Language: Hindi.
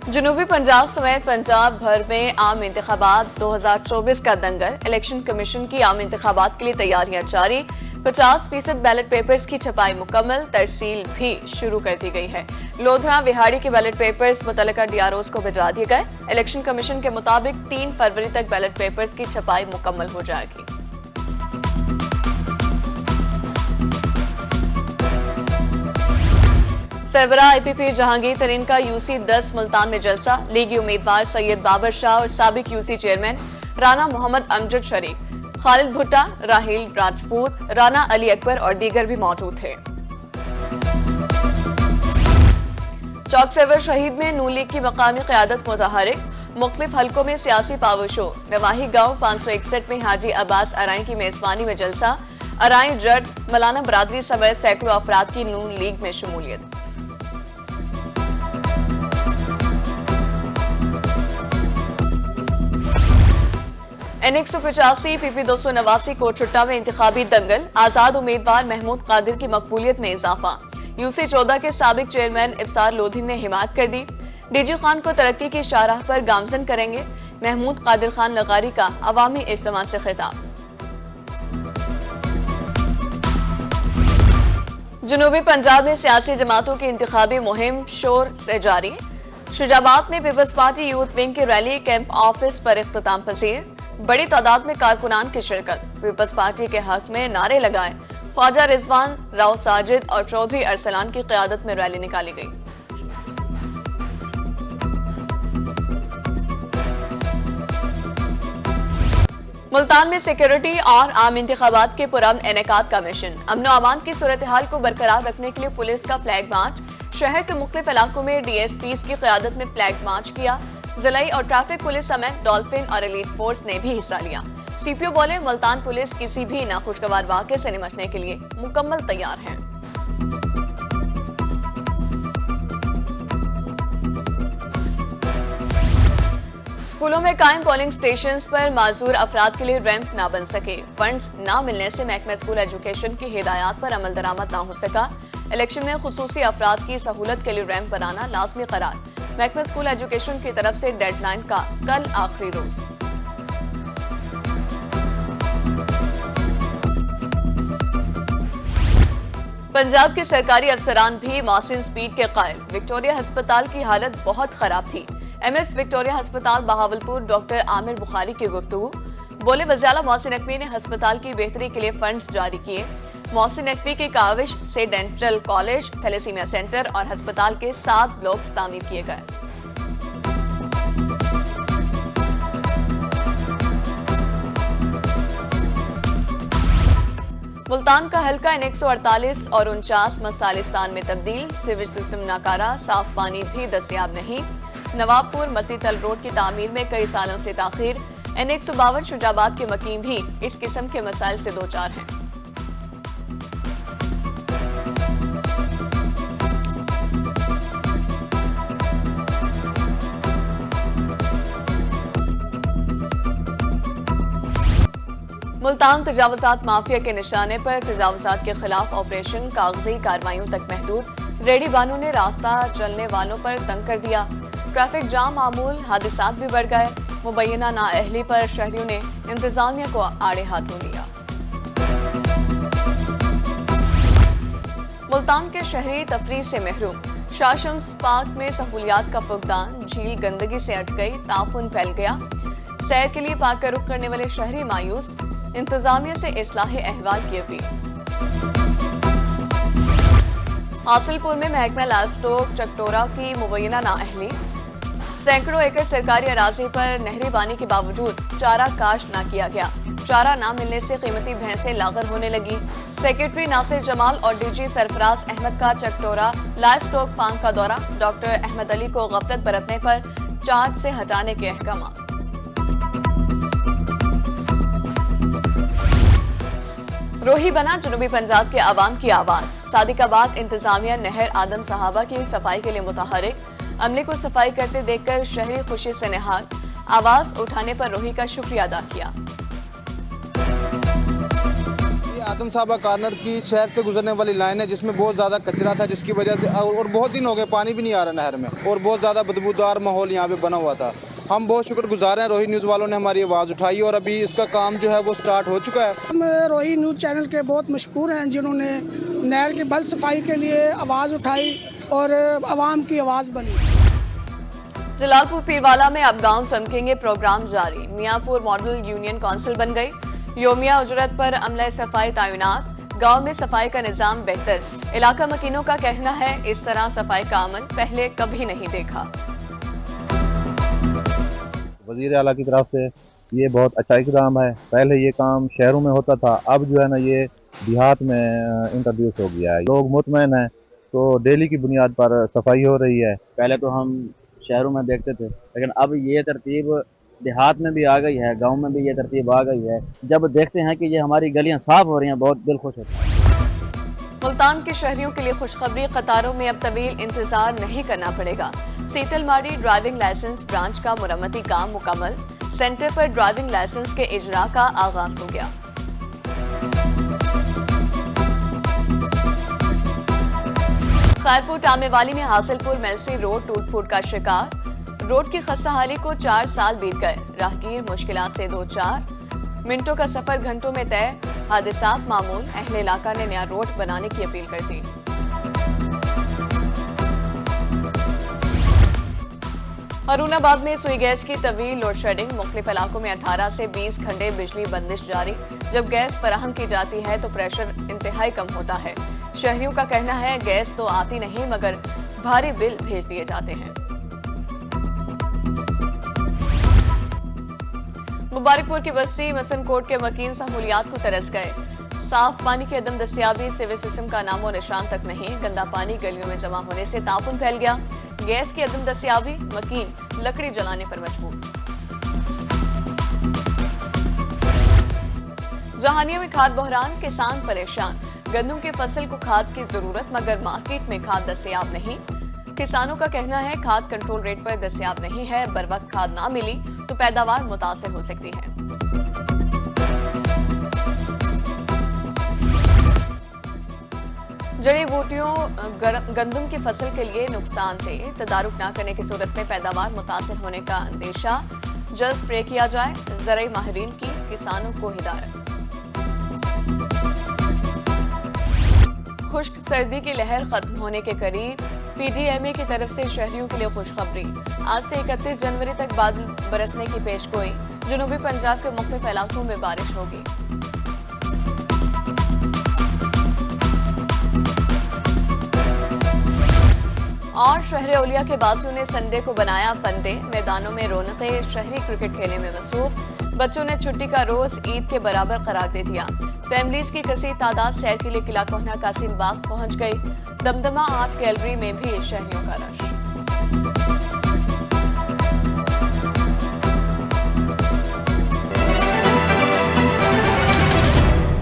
जनूबी पंजाब समेत पंजाब भर में आम इंतखाबात 2024 का दंगल। इलेक्शन कमीशन की आम इंतखाबात के लिए तैयारियां जारी। 50% बैलेट पेपर्स की छपाई मुकम्मल, तरसील भी शुरू कर दी गई है। लोधरा विहाड़ी के बैलेट पेपर्स मुतल्लिका डीआरओज को भिजवा दिए गए। इलेक्शन कमीशन के मुताबिक 3 फरवरी तक बैलेट पेपर्स की छपाई मुकम्मल हो जाएगी। सरबराह आईपीपी जहांगीर तरीन का यूसी 10 मुल्तान में जलसा। लीगी उम्मीदवार सैयद बाबर शाह और साबिक यूसी चेयरमैन राना मोहम्मद अमजद शरीफ, खालिद भुट्टा, राहील राजपूत, राना अली अकबर और दीगर भी मौजूद थे। चौक सर्वर शहीद में नून लीग की मकामी क़यादत मुतहरिक। मुख्तलिफ हलकों में सियासी पावर शो। नवाही गांव 561 में हाजी अब्बास अराई की मेजबानी में जलसा। अराई जट मलाना बरादरी समेत सैकड़ों अफराद की नून लीग में शमूलियत। N185 PP 289 कोटशुट्टा में इंतखाबी दंगल। आजाद उम्मीदवार महमूद कादिर की मकबूलियत में इजाफा। यूसी 14 के साबिक चेयरमैन इब्सार लोधी ने हिमायत कर दी। डीजी खान को तरक्की की शाहराह पर गामजन करेंगे। महमूद कादिर खान लगारी का अवामी इज्तिमा से खिताब। जनूबी पंजाब में सियासी जमातों की इंतखाबी मुहिम शोर से जारी। शुजाबाद में पीपल्स पार्टी यूथ विंग की रैली कैंप ऑफिस पर इख्तिताम पसीर। बड़ी तादाद में कारकुनान की शिरकत। पीपल्स पार्टी के हक में नारे लगाए। ख्वाजा रिजवान, राव साजिद और चौधरी अरसलान की क़यादत में रैली निकाली गई। मुल्तान में सिक्योरिटी और आम इंतखाबात के पुरअमन इनेकाद का मिशन। अमन व अमान की सूरत हाल को बरकरार रखने के लिए पुलिस का फ्लैग मार्च। शहर के मुख्तलिफ इलाकों में डीएसपीज की क़यादत में फ्लैग मार्च किया। जिलाई और ट्रैफिक पुलिस समेत डॉल्फिन और एलीट फोर्स ने भी हिस्सा लिया। सीपीओ बोले, मुल्तान पुलिस किसी भी नाखुशगवार वाक़े से निपटने के लिए मुकम्मल तैयार है। स्कूलों में कायम पोलिंग स्टेशंस पर माजूर अफराद के लिए रैंप ना बन सके। फंड्स ना मिलने से महकमा स्कूल एजुकेशन की हिदायत पर अमल दरामद ना हो सका। इलेक्शन में खुसूसी अफराद की सहूलत के लिए रैंप बनाना लाजमी करार। महकमा स्कूल एजुकेशन की तरफ से डेडलाइन का कल आखिरी रोज। पंजाब के सरकारी अफसरान भी मौसिन स्पीड के कायल। विक्टोरिया अस्पताल की हालत बहुत खराब थी। एमएस विक्टोरिया अस्पताल बहावलपुर डॉक्टर आमिर बुखारी की गुफ्तगू। बोले, वज़ीर मोहसिन नकवी ने अस्पताल की बेहतरी के लिए फंड्स जारी किए। मोहसिन नकवी की काविश से डेंटल कॉलेज, थैलेसीमिया सेंटर और अस्पताल के 7 ब्लॉक्स तामीर किए गए। मुल्तान का हल्का N148 और 49 मसालिस्तान में तब्दील। सिविल सिस्टम नाकारा, साफ पानी भी दस्तयाब नहीं। नवाबपुर मत्तीतल रोड की तामीर में कई सालों से ताखीर। N152 शुजाबाद के मकीम भी इस किस्म के मसाइल से दो चार हैं। मुल्तान तजावुजात माफिया के निशाने पर तजावुजात के खिलाफ ऑपरेशन। कागजी कार्रवाइयों तक महदूद। रेडी बानू ने रास्ता चलने वालों पर तंग कर दिया। ट्रैफिक जाम मामूल, हादसात भी बढ़ गए। मुबैना नाअहली पर शहरियों ने इंतजामिया को आड़े हाथों लिया। मुल्तान के शहरी तफरीह से महरूम। शाह शम्स पार्क में सहूलियात का फुकदान। झील गंदगी से अट गई, ताफुन फैल गया। सैर के लिए पार्क का रुख करने वाले शहरी मायूस। इंतजामिया से इस्लाह अहवाल की अपील। हासिलपुर में महकमा लाइवस्टॉक चकटोरा की मुबैना नाअहली। सैकड़ों एकड़ सरकारी अराजी पर नहरी पानी के बावजूद चारा काश्त न किया गया। चारा न मिलने से कीमती भैंसें लागर होने लगी। सेक्रेटरी नासिर जमाल और डीजी सरफराज अहमद का चकटोरा लाइवस्टॉक फार्म का दौरा। डॉक्टर अहमद अली को गफलत बरतने पर चार्ज से हटाने के अहकाम। रोही बना जनूबी पंजाब के आवाम की आवाज। सादिकाबाद इंतजामिया नहर आदम साहबा की सफाई के लिए मुतहरिक। अमले को सफाई करते देखकर शहरी खुशी से निहाल। आवाज उठाने पर रोही का शुक्रिया अदा किया। आदम साहबा कॉर्नर की शहर से गुजरने वाली लाइन है जिसमें बहुत ज़्यादा कचरा था, जिसकी वजह से और बहुत दिन हो गए पानी भी नहीं आ रहा नहर में और बहुत ज़्यादा बदबूदार माहौल यहाँ पे बना हुआ था। हम बहुत शुक्रगुजार हैं, रोही न्यूज़ वालों ने हमारी आवाज़ उठाई और अभी इसका काम जो है वो स्टार्ट हो चुका है। हम रोही न्यूज़ चैनल के बहुत मशहूर हैं जिन्होंने नहर की बल सफाई के लिए आवाज़ उठाई और आवाम की आवाज़ बनी। जलालपुर पीरवाला में अब गांव चमकेंगे प्रोग्राम जारी। मियाँपुर मॉडल यूनियन काउंसिल बन गई। योमिया उजरत पर अमले सफाई तैनात। गांव में सफाई का निजाम बेहतर। इलाका मकीनों का कहना है इस तरह सफाई का अमल पहले कभी नहीं देखा। वजीर आला की तरफ से ये बहुत अच्छा इकदाम है। पहले ये काम शहरों में होता था, अब जो है ना ये देहात में इंट्रोड्यूस हो गया है। लोग मुतमईन हैं तो डेली की बुनियाद पर सफाई हो रही है। पहले तो हम शहरों में देखते थे, लेकिन अब ये तरतीब देहात में भी आ गई है, गांव में भी ये तरतीब आ गई है। जब देखते हैं कि ये हमारी गलियां साफ हो रही हैं, बहुत दिल खुश होता है। मुल्तान के शहरियों के लिए खुशखबरी, कतारों में अब तवील इंतजार नहीं करना पड़ेगा। सीतलमाड़ी ड्राइविंग लाइसेंस ब्रांच का मुरम्मती काम मुकम्मल। सेंटर पर ड्राइविंग लाइसेंस के इजरा का आगाज हो गया। खैरपुर टामेवाली में हासिलपुर मेलसी रोड टूट फूट का शिकार। रोड की खस्ताहाली को 4 साल बीत गए। राहगीर मुश्किलात से दो चार। मिनटों का सफर घंटों में तय। हादसात मामूल। अहले इलाका ने नया रोड बनाने की अपील कर दी। हरूनाबाद में सुई गैस की तवील लोड शेडिंग। मुख्तलिफ इलाकों में 18 से 20 घंटे बिजली बंदिश जारी। जब गैस फराहम की जाती है तो प्रेशर इंतहाई कम होता है। शहरियों का कहना है गैस तो आती नहीं मगर भारी बिल भेज दिए जाते हैं। मुबारकपुर की बस्ती मसनकोट के मकीन सहूलियात को तरस गए। साफ पानी की अदम दस्तियाबी, सिविल सिस्टम का नामो निशान तक नहीं। गंदा पानी गलियों में जमा होने से ताफुन फैल गया। गैस की अदम दस्तियाबी, मकीन लकड़ी जलाने पर मजबूर। जहानिया में खाद बहरान, किसान परेशान। गंदम की फसल को खाद की जरूरत मगर मार्केट में खाद दस्तियाब नहीं। किसानों का कहना है खाद कंट्रोल रेट पर दस्तियाब नहीं है। बर वक्त खाद ना मिली तो पैदावार मुतासिर हो सकती है। जड़ी बूटियों गंदम की फसल के लिए नुकसानदेह। तदारुक न करने की सूरत में पैदावार मुतासिर होने का अंदेशा। जल्द स्प्रे किया जाए, ज़राई माहिरीन की किसानों को हिदायत। खुश्क सर्दी की लहर खत्म होने के करीब। पीडीएमए की तरफ से शहरियों के लिए खुशखबरी। आज से 31 जनवरी तक बादल बरसने की पेशगोई। जनूबी पंजाब के मुख्तलिफ इलाकों में बारिश होगी। और शहर औलिया के बासियों ने संडे को बनाया फंडे। मैदानों में रौनकें, शहरी क्रिकेट खेलने में मसरूफ। बच्चों ने छुट्टी का रोज ईद के बराबर करार दे दिया। फैमिलीज की कसीर तादाद सैर के लिए किला कोहना कासिम बाग पहुंच गई। दमदमा आर्ट गैलरी में भी शहरियों का रश।